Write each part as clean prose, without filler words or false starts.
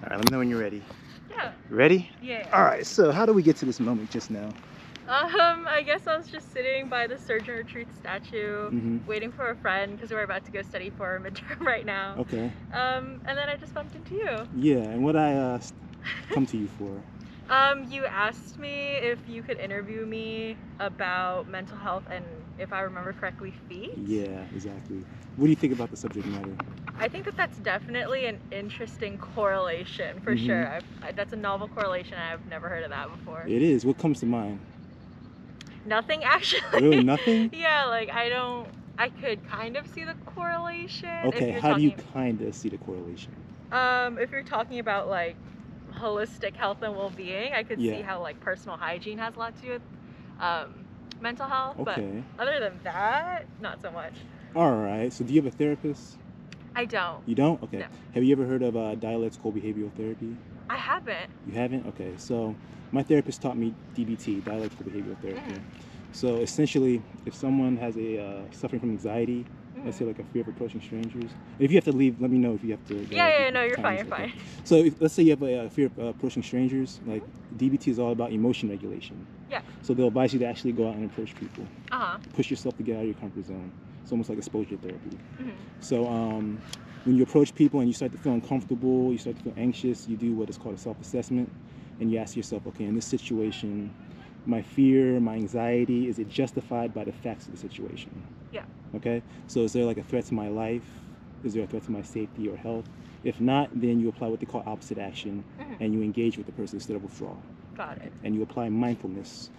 All right, let me know when you're ready. Yeah. Ready? Yeah. All right, so how do we get to this moment just now? I guess I was just sitting by the Surgeon Retreat statue, waiting for a friend because we're about to go study for a midterm right now. Okay. And then I just bumped into you. Yeah, and what I come to you for? You asked me if you could interview me about mental health and, if I remember correctly, feet. Yeah, exactly. What do you think about the subject matter? I think that that's definitely an interesting correlation, for sure. That's a novel correlation. I've never heard of that before. It is. What comes to mind? Nothing, actually. Really, nothing? Yeah, like I could kind of see the correlation. Okay, how do you kind of see the correlation? If you're talking about like holistic health and well-being, I could see how like personal hygiene has a lot to do with mental health. Okay. But other than that, not so much. All right. So do you have a therapist? I don't. You don't? Okay. No. Have you ever heard of dialectical behavioral therapy? I haven't. You haven't? Okay. So my therapist taught me DBT, dialectical behavioral therapy. So essentially, if someone has a suffering from anxiety, let's say like a fear of approaching strangers. If you have to leave, let me know if you have to. No, you're fine. You're fine. So let's say you have a fear of approaching strangers. Like DBT is all about emotion regulation. Yeah. So they'll advise you to actually go out and approach people. Push yourself to get out of your comfort zone. It's almost like exposure therapy. So when you approach people and you start to feel uncomfortable, you start to feel anxious, you do what is called a self-assessment, and you ask yourself, okay, in this situation, my fear, my anxiety, is it justified by the facts of the situation? Yeah. Okay? So is there like a threat to my life? Is there a threat to my safety or health? If not, then you apply what they call opposite action, and you engage with the person instead of withdraw. Got it. And you apply mindfulness.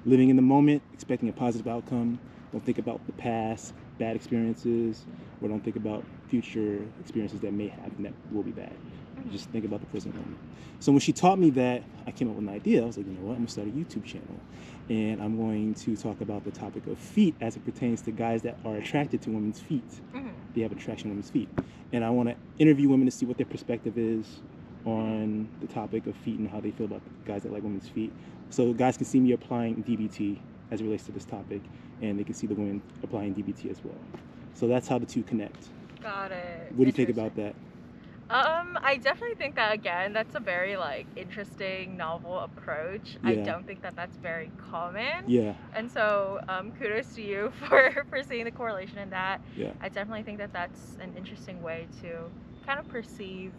Living in the moment, expecting a positive outcome. Don't think about the past, bad experiences, or don't think about future experiences that may happen that will be bad. Just think about the present moment. So when she taught me that, I came up with an idea. I was like, you know what, I'm gonna start a YouTube channel, and I'm going to talk about the topic of feet as it pertains to guys that are attracted to women's feet. They have attraction to women's feet. And I wanna interview women to see what their perspective is on the topic of feet and how they feel about guys that like women's feet. So guys can see me applying DBT as it relates to this topic, and they can see the women applying DBT as well. So that's how the two connect. Got it. What do you think about that? I definitely think that, again, that's a very like interesting, novel approach. I don't think that that's very common. Yeah. And so kudos to you for seeing the correlation in that. Yeah. I definitely think that that's an interesting way to kind of perceive,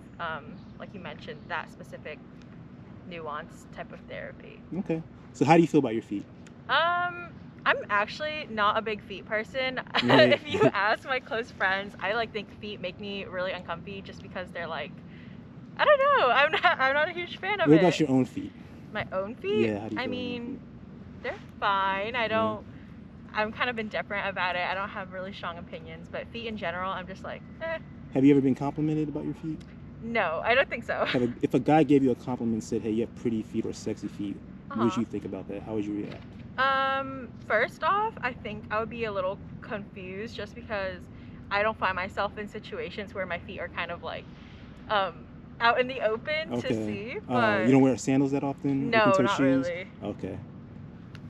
like you mentioned, that specific nuanced type of therapy. Okay. So how do you feel about your feet? I'm actually not a big feet person. Right. If you ask my close friends, I like think feet make me really uncomfy just because they're like, I don't know. I'm not a huge fan of it. What about your own feet? My own feet? Yeah. How do you feel? I mean, they're fine. I don't. Yeah. I'm kind of indifferent about it. I don't have really strong opinions, but feet in general, I'm just like, eh. Have you ever been complimented about your feet? No, I don't think so. If a guy gave you a compliment and said, hey, you have pretty feet or sexy feet, what would you think about that? How would you react? First off, I think I would be a little confused just because I don't find myself in situations where my feet are kind of like out in the open to see. But you don't wear sandals that often? No, not really. Okay.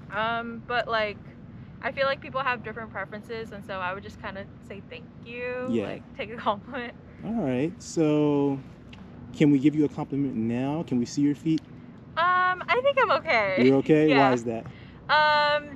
But like, I feel like people have different preferences, and so I would just kind of say thank you. Yeah. Like, take a compliment. All right. So, can we give you a compliment now? Can we see your feet? I think I'm okay. You're okay? Yeah. Why is that?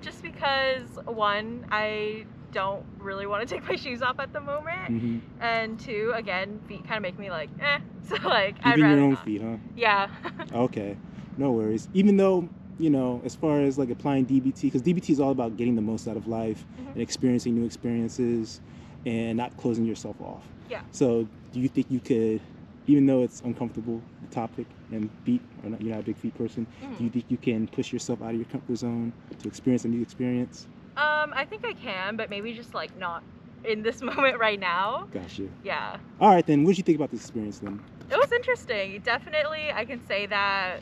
Just because, one, I don't really want to take my shoes off at the moment, and two, again, feet kind of make me like, eh. So like, I'd rather your own not. feet, huh? Yeah. Okay, no worries. Even though, you know, as far as like applying DBT, because DBT is all about getting the most out of life and experiencing new experiences and not closing yourself off. Yeah. So do you think you could, even though it's uncomfortable, the topic, and feet, or not, you're not a big feet person, do you think you can push yourself out of your comfort zone to experience a new experience? I think I can, but maybe just like not in this moment right now. Gotcha. Yeah. All right, then. What did you think about this experience then? It was interesting. Definitely, I can say that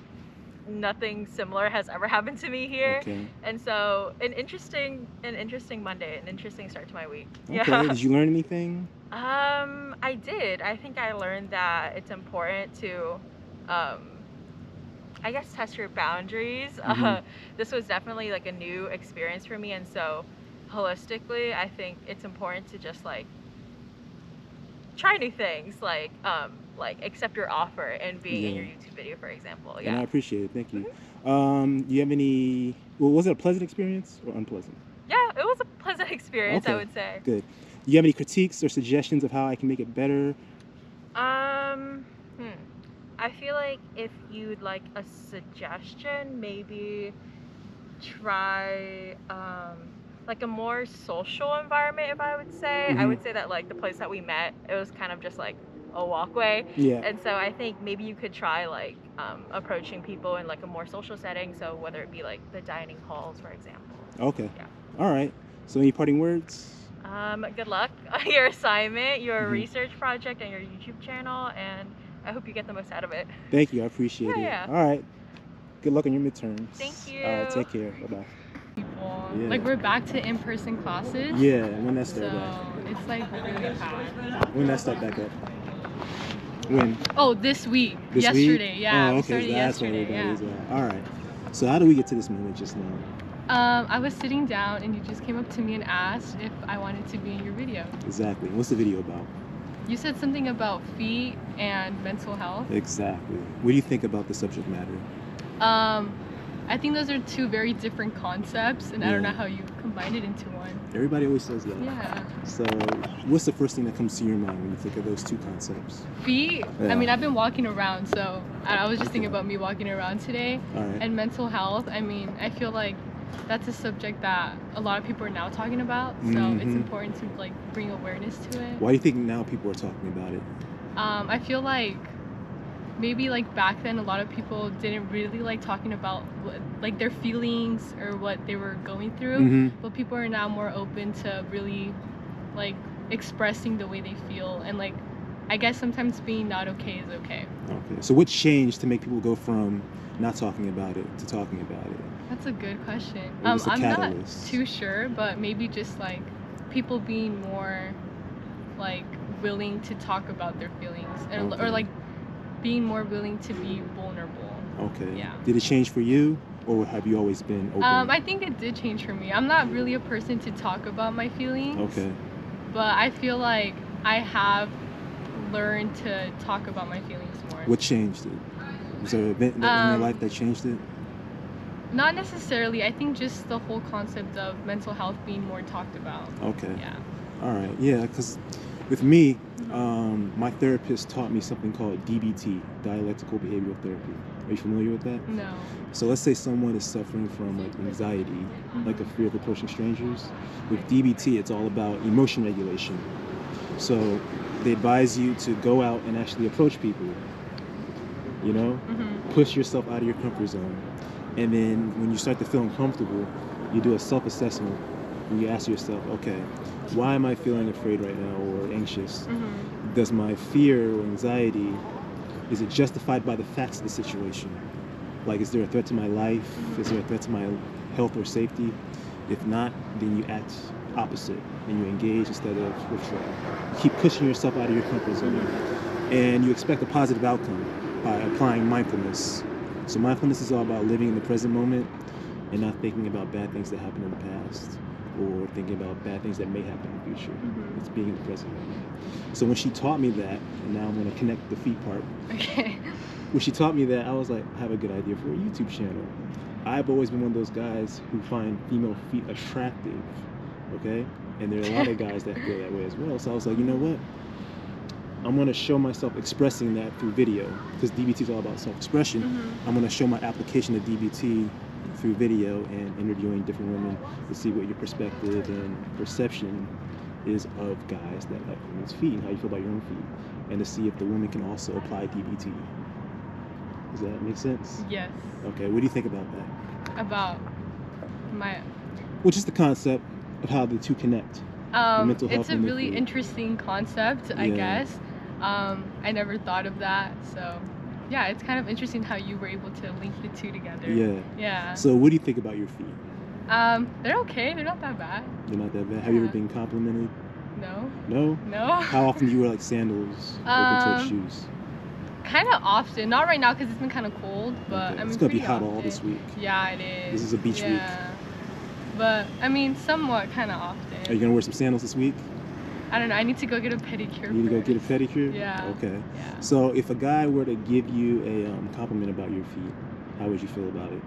nothing similar has ever happened to me here. Okay. And so, an interesting Monday, an interesting start to my week. Okay. Yeah. Did you learn anything? I did. I think I learned that it's important to, I guess, test your boundaries. This was definitely like a new experience for me, and so holistically, I think it's important to just like try new things. Like like accept your offer and be in your YouTube video, for example. Yeah. And I appreciate it. Thank you. Do you have any? Well, was it a pleasant experience or unpleasant? Yeah, it was a pleasant experience. I would say. Good. Do you have any critiques or suggestions of how I can make it better? I feel like if you'd like a suggestion, maybe try like a more social environment, if I would say. I would say that like the place that we met, it was kind of just like a walkway. Yeah. And so I think maybe you could try like approaching people in like a more social setting. So whether it be like the dining halls, for example. Okay. Yeah. All right. So any parting words? Good luck on your assignment, your research project, and your YouTube channel, and I hope you get the most out of it. Thank you. I appreciate it. Yeah. All right. Good luck on your midterms. Thank you. All right. Take care. Bye-bye. Yeah. Like we're back to in-person classes. Yeah. When that started. So it's like really packed. When that start back up? When? Oh, this week. Yesterday. Yeah. Oh, okay. So that's yesterday. Yeah. All right. So how do we get to this moment just now? I was sitting down and you just came up to me and asked if I wanted to be in your video. Exactly. What's the video about? You said something about feet and mental health. Exactly. What do you think about the subject matter? I think those are two very different concepts, and I don't know how you combine it into one. Everybody always says that. Yeah. So what's the first thing that comes to your mind when you think of those two concepts? Feet? Yeah. I mean, I've been walking around, so I was just thinking about me walking around today. All right. And mental health, I mean, I feel like that's a subject that a lot of people are now talking about, so it's important to like bring awareness to it. Why do you think now people are talking about it? I feel like maybe like back then a lot of people didn't really like talking about like their feelings or what they were going through, but people are now more open to really like expressing the way they feel, and like I guess sometimes being not okay is okay. Okay, so what changed to make people go from not talking about it to talking about it? That's a good question. I'm not too sure, but maybe just like people being more like willing to talk about their feelings, and or like being more willing to be vulnerable. Okay. Yeah. Did it change for you, or have you always been open? I think it did change for me. I'm not really a person to talk about my feelings. Okay. But I feel like I have learned to talk about my feelings more. What changed it? Was there an event in your life that changed it? Not necessarily. I think just the whole concept of mental health being more talked about. Okay. Yeah. All right. Yeah, because with me, my therapist taught me something called DBT, Dialectical Behavioral Therapy. Are you familiar with that? No. So let's say someone is suffering from like anxiety, like a fear of approaching strangers. With DBT, it's all about emotion regulation. So they advise you to go out and actually approach people. You know, push yourself out of your comfort zone. And then when you start to feel uncomfortable, you do a self-assessment and you ask yourself, okay, why am I feeling afraid right now or anxious? Does my fear or anxiety, is it justified by the facts of the situation? Like, is there a threat to my life? Is there a threat to my health or safety? If not, then you act opposite and you engage instead of withdraw. Keep pushing yourself out of your comfort zone. And you expect a positive outcome by applying mindfulness. So mindfulness is all about living in the present moment and not thinking about bad things that happened in the past or thinking about bad things that may happen in the future. It's being in the present moment. So when she taught me that, and now I'm going to connect the feet part. Okay. When she taught me that, I was like, I have a good idea for a YouTube channel. I've always been one of those guys who find female feet attractive, okay? And there are a lot of guys that feel that way as well. So I was like, you know what? I'm going to show myself expressing that through video, because DBT is all about self-expression. I'm going to show my application of DBT through video and interviewing different women to see what your perspective and perception is of guys that like women's feet and how you feel about your own feet, and to see if the women can also apply DBT. Does that make sense? Yes. Okay, what do you think about that? About my... Well, just the concept of how the two connect. Mental health. It's a really interesting concept, I guess. I never thought of that, so yeah, it's kind of interesting how you were able to link the two together. Yeah. So what do you think about your feet? They're okay. They're not that bad. They're not that bad. Have you ever been complimented? No. How often do you wear like sandals or open-toed shoes? Kind of often. Not right now because it's been kind of cold, but I mean, it's gonna be hot all this week. Yeah, it is. This is a beach week. But I mean, somewhat kind of often. Are you gonna wear some sandals this week? I don't know. I need to go get a pedicure. You need to go get a pedicure? Yeah. Okay. Yeah. So if a guy were to give you a compliment about your feet, how would you feel about it?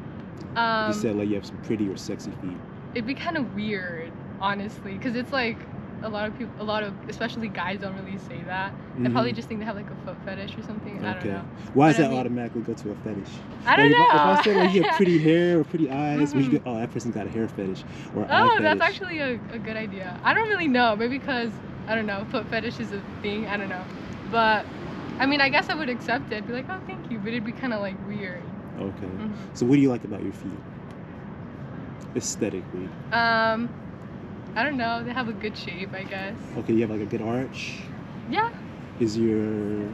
If you said like you have some pretty or sexy feet. It'd be kind of weird, honestly, because it's like a lot of especially guys don't really say that. They probably just think they have like a foot fetish or something. Okay. I don't know. Why does that automatically go to a fetish? I don't know. If I say like you have pretty hair or pretty eyes, would you go, oh, that person's got a hair fetish or eye fetish? That's actually a good idea. I don't really know. Maybe because, I don't know, foot fetish is a thing. I don't know. But, I mean, I guess I would accept it. I'd be like, oh, thank you. But it'd be kind of like weird. Okay. So what do you like about your feet? Aesthetically. I don't know. They have a good shape, I guess. Okay, you have like a good arch? Yeah. Is your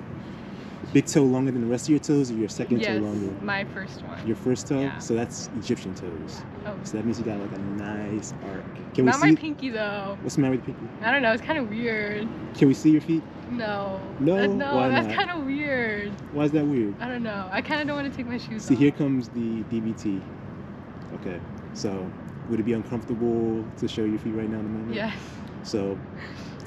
big toe longer than the rest of your toes, or your second toe longer? Yes, my first one. Your first toe? Yeah. So that's Egyptian toes. Oh. So that means you got like a nice arc. Not my pinky though. What's the matter with your pinky? I don't know. It's kind of weird. Can we see your feet? No. No? Why that's not? kind of weird. Why is that weird? I don't know. I kind of don't want to take my shoes off. See, here comes the DBT. Okay. So, would it be uncomfortable to show your feet right now in the moment? Yes. So,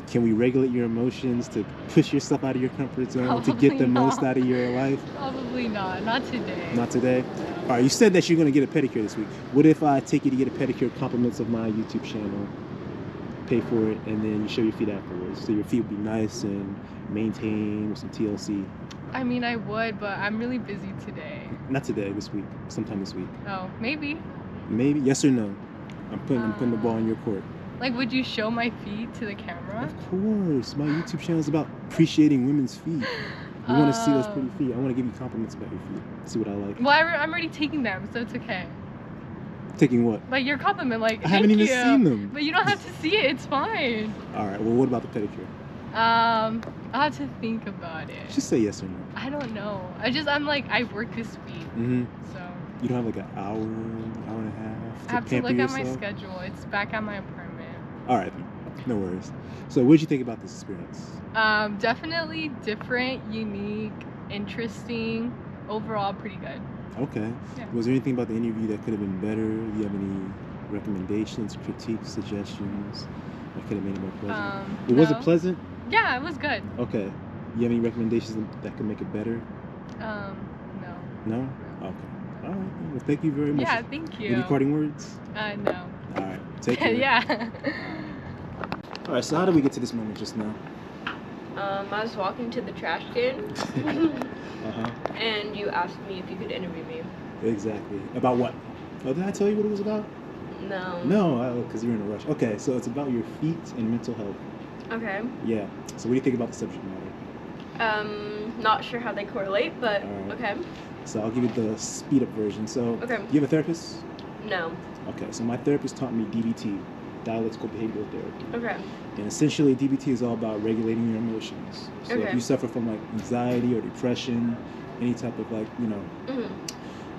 can we regulate your emotions to push yourself out of your comfort zone Probably to get the not. most out of your life? Probably not. Not today. Not today? No. All right, you said that you're going to get a pedicure this week. What if I take you to get a pedicure, compliments of my YouTube channel, pay for it, and then you show your feet afterwards? So your feet will be nice and maintained with some TLC. I mean, I would, but I'm really busy today. Not today, this week. Sometime this week. Oh, maybe. Maybe? Yes or no? I'm putting the ball in your court. Like, would you show my feet to the camera? Of course. My YouTube channel is about appreciating women's feet. We want to see those pretty feet. I want to give you compliments about your feet. See what I like. Well, I'm already taking them, so it's okay. Taking what? Like your compliment, like, I haven't even seen them. But you don't have to see it. It's fine. All right. Well, what about the pedicure? I'll have to think about it. Just say yes or no. I don't know. I work this week. So. You don't have like an hour and a half to I have to look yourself? at my schedule. It's back at my apartment. All right. No worries. So what did you think about this experience? Definitely different, unique, interesting. Overall, pretty good. Okay. Yeah. Was there anything about the interview that could have been better? Do you have any recommendations, critiques, suggestions that could have made it more pleasant? Was it pleasant? Yeah, it was good. Okay. You have any recommendations that could make it better? No. No? Okay. All right. Well, thank you very much. Yeah, thank you. Any parting words? No. All right. Take care. Yeah. All right. So how did we get to this moment just now? I was walking to the trash can, and you asked me if you could interview me. Exactly. About what? Oh, did I tell you what it was about? No. No, because you're in a rush. Okay, so it's about your feet and mental health. Okay. Yeah. So what do you think about the subject matter? Not sure how they correlate, but okay. So I'll give you the speed up version. So okay. You have a therapist? No. Okay, so my therapist taught me DBT, Dialectical Behavioral Therapy. Okay. And essentially DBT is all about regulating your emotions. So if you suffer from like anxiety or depression, any type of like,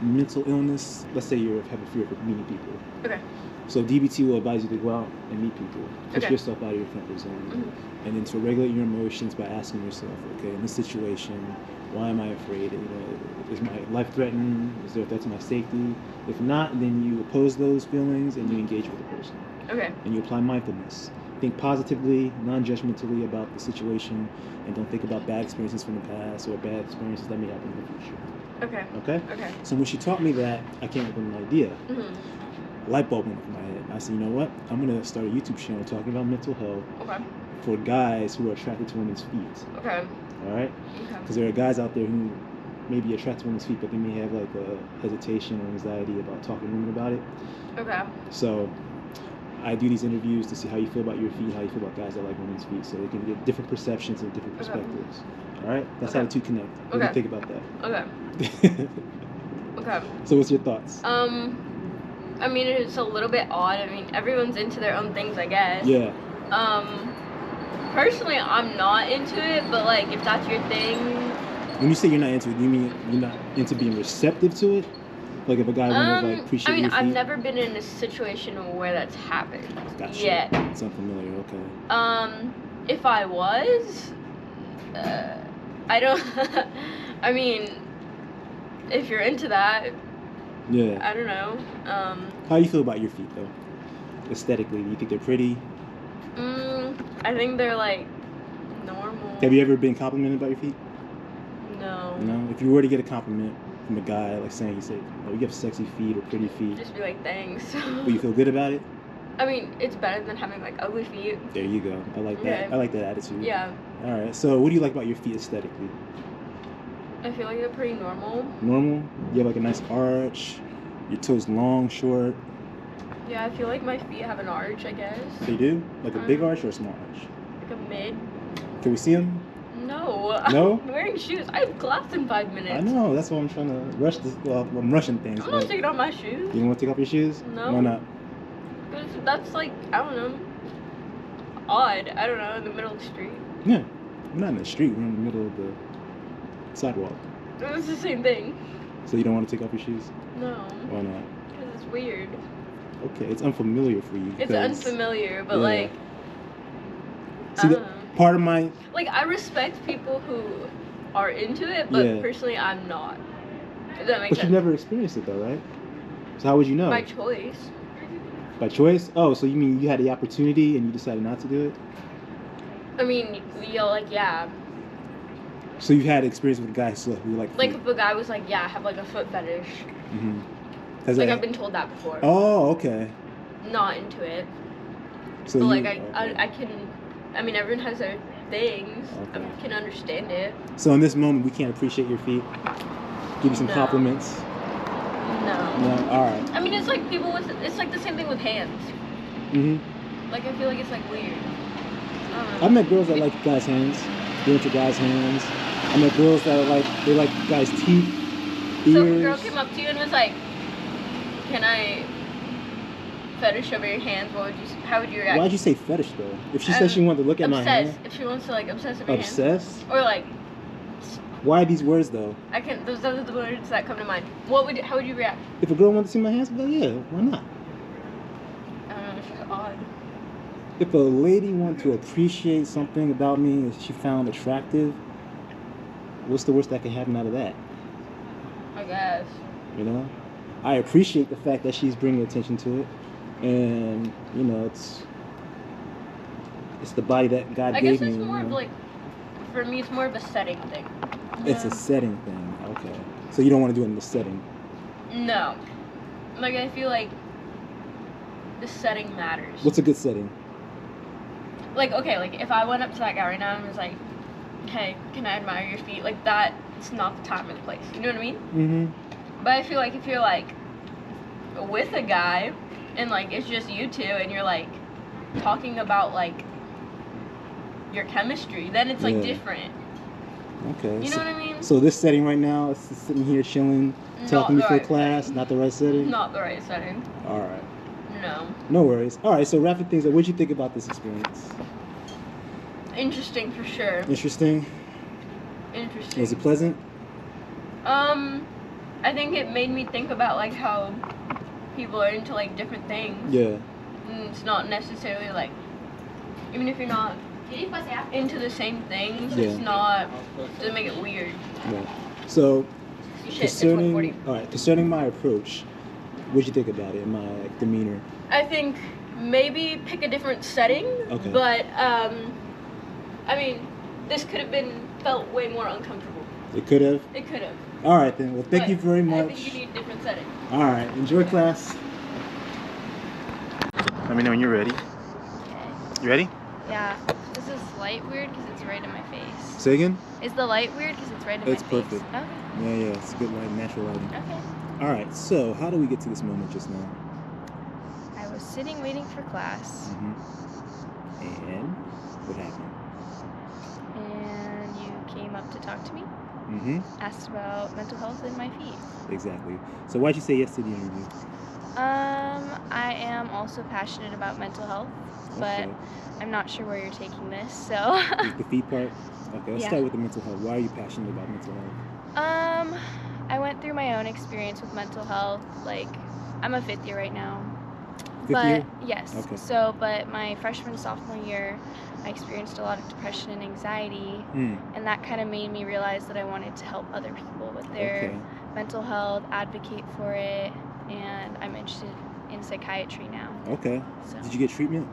mental illness, let's say you have a fear of meeting people. Okay. So DBT will advise you to go out and meet people, push yourself out of your comfort zone, and then to regulate your emotions by asking yourself, okay, in this situation, why am I afraid? Is my life threatened? Is there a threat to my safety? If not, then you oppose those feelings and you engage with the person. Okay. And you apply mindfulness. Think positively, non-judgmentally about the situation, and don't think about bad experiences from the past or bad experiences that may happen in the future. Okay. Okay? Okay. So when she taught me that, I came up with an idea. Light bulb went off in my head. I said, you know what? I'm going to start a YouTube channel talking about mental health for guys who are attracted to women's feet. Okay. All right? Because there are guys out there who may be attracted to women's feet, but they may have like a hesitation or anxiety about talking to women about it. Okay. So I do these interviews to see how you feel about your feet, how you feel about guys that like women's feet, so they can get different perceptions and different perspectives. All right? That's how the two connect. What do you think about that? Okay. Okay. So what's your thoughts? I mean, it's a little bit odd. I mean, everyone's into their own things, I guess. Yeah. Personally, I'm not into it, but like, if that's your thing. When you say you're not into it, do you mean you're not into being receptive to it? Like if a guy would like appreciate your feet? I've never been in a situation where that's happened yet. It's unfamiliar, okay. If I was, I don't, I mean, if you're into that, yeah. I don't know. How do you feel about your feet though? Aesthetically, do you think they're pretty? I think they're like normal. Have you ever been complimented about your feet? No. No? If you were to get a compliment from a guy, like saying, you say, oh, you have sexy feet or pretty feet. Just be like, thanks. But you feel good about it? I mean, it's better than having like ugly feet. There you go. I like that. I like that attitude. Yeah. All right. So what do you like about your feet aesthetically? I feel like they're pretty normal. Normal? You have like a nice arch. Your toes long, short. Yeah, I feel like my feet have an arch, I guess. They do? Like a big arch or a small arch? Like a mid. Can we see them? No. No? I'm wearing shoes. I have class in 5 minutes. I know. That's why I'm trying to rush this. Well, I'm rushing things. I'm not taking off my shoes. You don't want to take off your shoes? No. Why not? Because that's like, I don't know, odd. I don't know, in the middle of the street. Yeah. We're not in the street. We're in the middle of the sidewalk. It's the same thing. So you don't want to take off your shoes? No. Why not? Because it's weird. Okay, it's unfamiliar for you. It's unfamiliar, but like, see, part of my... Like, I respect people who are into it, but personally, I'm not. If that makes sense. But you've never experienced it though, right? So how would you know? By choice. By choice? Oh, so you mean you had the opportunity and you decided not to do it? I mean, yeah. So you've had experience with guys who like feet. Like if a guy was like, yeah, I have like a foot fetish. Mm-hmm. I've been told that before. Oh, okay. Not into it. So but like I can, I mean, everyone has their things. Okay. I can understand it. So in this moment, we can't appreciate your feet. Give you some compliments. No. No. All right. I mean, it's like it's like the same thing with hands. Mm-hmm. Like I feel like it's like weird. I've met girls that like guys' hands. They're into guys' hands. I met girls that they like guys' teeth, ears. So if a girl came up to you and was like, "Can I fetish over your hands?" How would you react? Why'd you say fetish though? If she said she wanted to look at my hand. If she wants to like obsess over your hands. Obsess? Or like. Why these words though? Those are the words that come to mind. How would you react? If a girl wanted to see my hands, I'd be like, yeah, why not? I don't know, it's just odd. If a lady wanted to appreciate something about me that she found attractive, what's the worst that could happen out of that? I guess. You know? I appreciate the fact that she's bringing attention to it. And, you know, it's the body that God gave me. I guess it's more of like, for me, it's more of a setting thing. It's a setting thing. Okay. So you don't want to do it in the setting? No. Like, I feel like the setting matters. What's a good setting? Like, okay, like, if I went up to that guy right now and was like, hey, can I admire your feet? Like, that's not the time or the place. You know what I mean? Mm-hmm. But I feel like if you're, like, with a guy and, like, it's just you two and you're, like, talking about, like, your chemistry, then it's, like, different. Okay. You know what I mean? So this setting right now, is sitting here chilling, talking before class, not the right setting? Not the right setting. All right. No. No worries. All right, so wrapping things up, what did you think about this experience? Interesting for sure. Interesting? Interesting. Was it pleasant? I think it made me think about, like, how people are into, like, different things. Yeah. And it's not necessarily, like, even if you're not into the same things, it's not, doesn't make it weird. Yeah. So, concerning my approach, what'd you think about it, my demeanor? I think maybe pick a different setting. Okay. But, I mean, this could have felt way more uncomfortable. It could have? It could have. All right, then. Well, thank you very much. I think you need a different setting. All right. Enjoy class. Let me know when you're ready. You ready? Yeah. Is this light weird because it's right in my face? Say again? Is the light weird because it's right in my face? It's perfect. Okay. Yeah, it's good light, natural lighting. Okay. All right. So, how do we get to this moment just now? I was sitting waiting for class. Mm-hmm. And what happened? And you came up to talk to me. Mm-hmm. Asked about mental health and my feet. Exactly. So why'd you say yes to the interview? I am also passionate about mental health, but I'm not sure where you're taking this, so... The feet part? Okay, let's start with the mental health. Why are you passionate about mental health? I went through my own experience with mental health. Like, I'm a 5th year right now. Fifth year? Yes. Okay. So, but my freshman, sophomore year, I experienced a lot of depression and anxiety, and that kind of made me realize that I wanted to help other people with their mental health, advocate for it, and I'm interested in psychiatry now. Okay. So. Did you get treatment?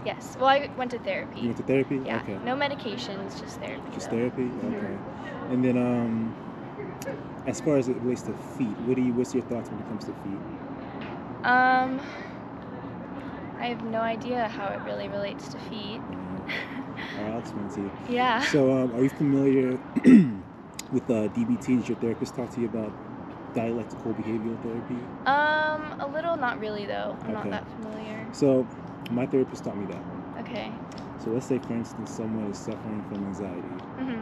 Yes. Well, I went to therapy. You went to therapy? Yeah. Okay. No medications, just therapy. Just therapy? Okay. And then, as far as it relates to feet, what's your thoughts when it comes to feet? I have no idea how it really relates to feet. All right, I'll explain to you. Yeah. So, are you familiar with DBT? Did your therapist talk to you about dialectical behavioral therapy? A little, not really though. I'm not that familiar. So, my therapist taught me that one. Okay. So let's say, for instance, someone is suffering from anxiety.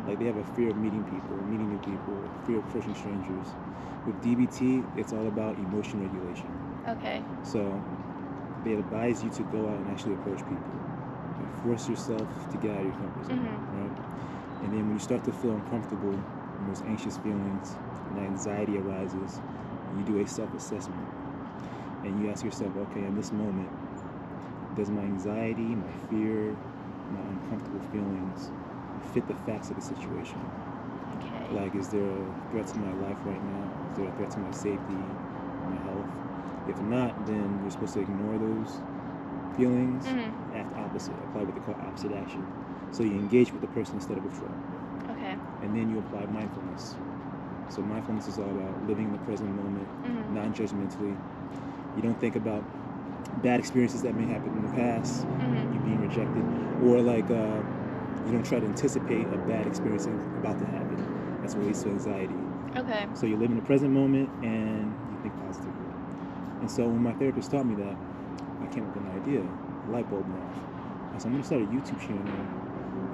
Like they have a fear of meeting people, meeting new people, fear of approaching strangers. With DBT, it's all about emotion regulation. Okay. So they advise you to go out and actually approach people. And force yourself to get out of your comfort zone, right? And then when you start to feel uncomfortable, and those anxious feelings, and that anxiety arises, you do a self-assessment. And you ask yourself, okay, in this moment, does my anxiety, my fear, my uncomfortable feelings fit the facts of the situation? Okay. Like, is there a threat to my life right now? Is there a threat to my safety, my health? If not, then you're supposed to ignore those feelings, act opposite, apply what they call opposite action. So you engage with the person instead of withdraw. Okay. And then you apply mindfulness. So mindfulness is all about living in the present moment, non-judgmentally. You don't think about bad experiences that may happen in the past, you being rejected, or like you don't try to anticipate a bad experience about to happen. That's what leads to anxiety. Okay. So you live in the present moment and you think positively. And so when my therapist taught me that, I came up with an idea. A light bulb went off. I said, I'm going to start a YouTube channel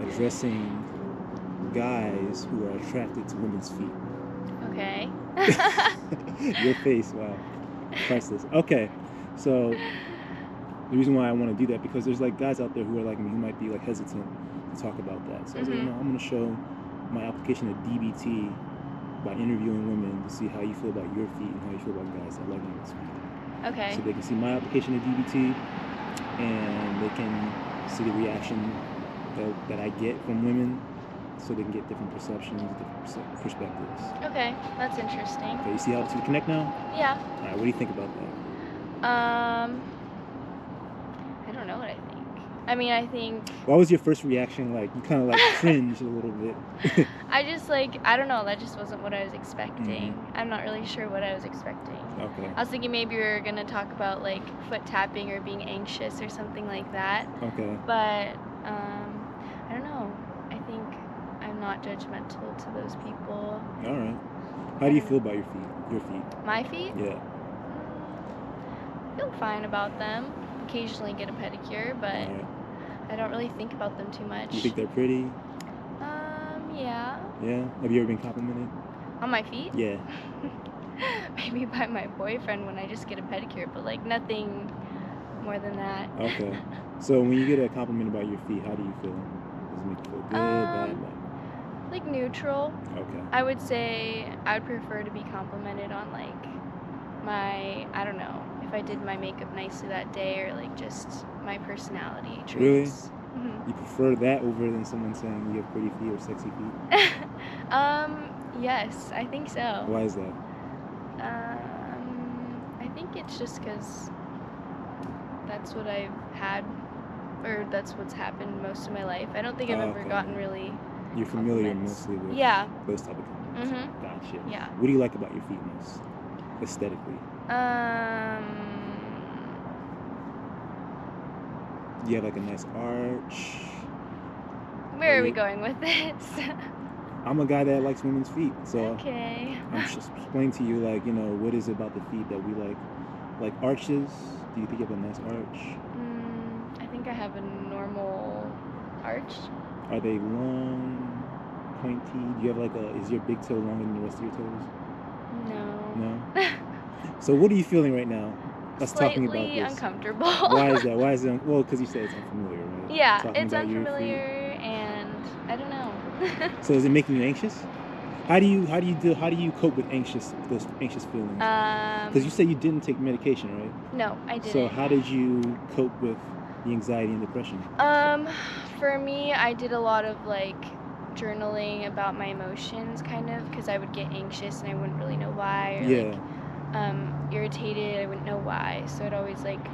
addressing guys who are attracted to women's feet. Okay. Your face, wow. Priceless. Okay. So the reason why I want to do that, because there's like guys out there who are like me who might be like hesitant to talk about that. So I was like, I'm going to show my application of DBT by interviewing women to see how you feel about your feet and how you feel about guys that like women's feet. Okay. So they can see my application of DBT and they can see the reaction that I get from women, so they can get different perceptions, different perspectives. Okay, that's interesting. Okay, you see how the two connect now? Yeah. All right, what do you think about that? I don't know what I think. I mean, I think... What was your first reaction like? You kind of like cringed a little bit. I just like, I don't know, that just wasn't what I was expecting. I'm not really sure what I was expecting. Okay. I was thinking maybe we were going to talk about like foot tapping or being anxious or something like that. Okay. But, I don't know. I think I'm not judgmental to those people. All right. How do you feel about your feet? Your feet? My feet? Yeah. I feel fine about them. Occasionally get a pedicure, but I don't really think about them too much. You think they're pretty? Yeah. Yeah? Have you ever been complimented? On my feet? Yeah. Maybe by my boyfriend when I just get a pedicure, but like nothing more than that. Okay. So when you get a compliment about your feet, how do you feel? Does it make you feel good, bad? Like neutral. Okay. I would say I would prefer to be complimented on like my, I don't know, if I did my makeup nicely that day or like just my personality traits. Really? You prefer that over than someone saying you have pretty feet or sexy feet? Yes, I think so. Why is that? I think it's just because that's what I've had, or that's what's happened most of my life. I don't think I've ever gotten really... You're familiar mostly with those type of compliments. Gotcha. Yeah. What do you like about your feet most, aesthetically? Do you have like a nice arch? Where are we going with this? I'm a guy that likes women's feet, so okay. I'm just explaining to you, like, you know, what is it about the feet that we like? Like arches? Do you think you have a nice arch? I think I have a normal arch. Are they long, pointy? Do you have like is your big toe longer than the rest of your toes? No. No? So what are you feeling right now? Us talking about this. Slightly uncomfortable. Why is that? Why is it? Well, because you said it's unfamiliar, right? Yeah, it's unfamiliar, and I don't know. So is it making you anxious? How do you cope with those anxious feelings? Because you said you didn't take medication, right? No, I didn't. So how did you cope with the anxiety and depression? For me, I did a lot of like journaling about my emotions, kind of, because I would get anxious and I wouldn't really know why, or like irritated, I wouldn't know why. So I'd always like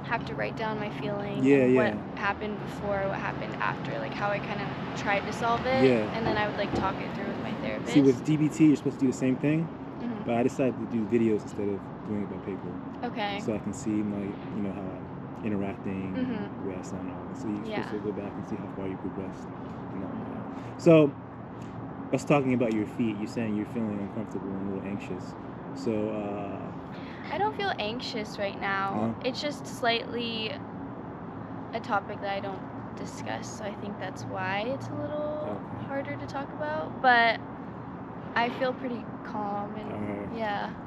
have to write down my feeling, what happened before, what happened after, like how I kind of tried to solve it, and then I would like talk it through with my therapist. See, with DBT, you're supposed to do the same thing, but I decided to do videos instead of doing it by paper. Okay. So I can see my, you know, how I'm interacting, where I sound, all that. So you're supposed to go back and see how far you progressed. And all that. So, us talking about your feet, you're saying you're feeling uncomfortable and a little anxious. So, I don't feel anxious right now. It's just slightly a topic that I don't discuss, so I think that's why it's a little harder to talk about. But I feel pretty calm and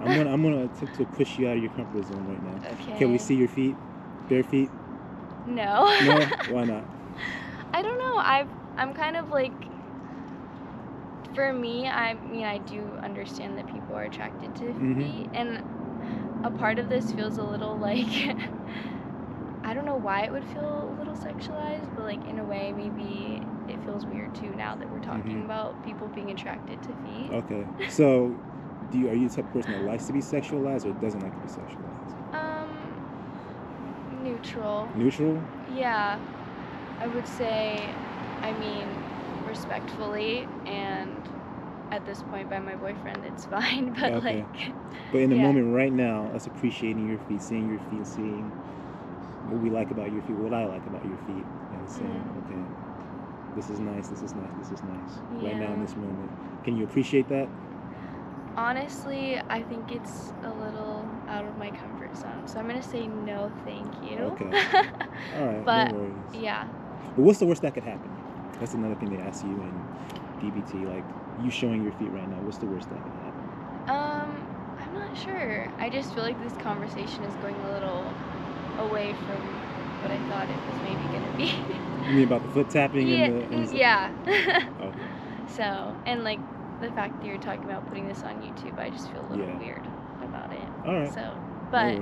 I'm gonna attempt to push you out of your comfort zone right now. Okay. Can we see your feet? Bare feet? No. No? Why not? I don't know. I'm kind of like, for me, I mean, I do understand that people are attracted to feet, and a part of this feels a little like, I don't know why it would feel a little sexualized, but like in a way, maybe it feels weird too now that we're talking about people being attracted to feet. Okay. So, are you the type of person that likes to be sexualized or doesn't like to be sexualized? Neutral. Neutral? Yeah. I would say, I mean, respectfully, and at this point by my boyfriend, it's fine, but like... But in the moment right now, us appreciating your feet, seeing your feet, seeing what we like about your feet, what I like about your feet, and saying, okay, this is nice, this is nice, this is nice. Right now in this moment. Can you appreciate that? Honestly, I think it's a little out of my comfort zone, so I'm going to say no thank you. Okay. All right, but, no worries. Yeah. But what's the worst that could happen? That's another thing they ask you in DBT, like, you showing your feet right now, what's the worst that could happen? I'm not sure. I just feel like this conversation is going a little away from what I thought it was maybe going to be. You mean about the foot tapping? Yeah. Okay. So, and like the fact that you're talking about putting this on YouTube, I just feel a little weird about it. All right. So, but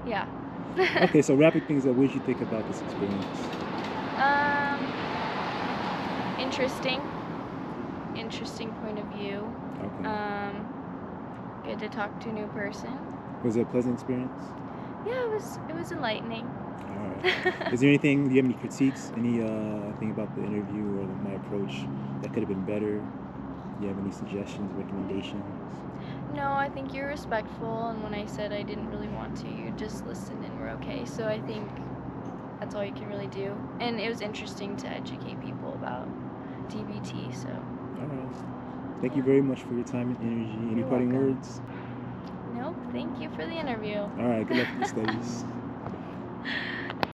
yeah. Okay, so wrapping things up, what did you think about this experience? Interesting point of view. Okay. Good to talk to a new person. Was it a pleasant experience? Yeah, it was enlightening. All right. Is there anything, do you have any critiques, thing about the interview or my approach that could have been better? Do you have any suggestions, recommendations? No, I think you're respectful, and when I said I didn't really want to, you just listened and were okay. So I think that's all you can really do. And it was interesting to educate people about DBT, so. All right. Thank you very much for your time and energy. Any parting words? Nope, thank you for the interview. All right, good luck with your studies.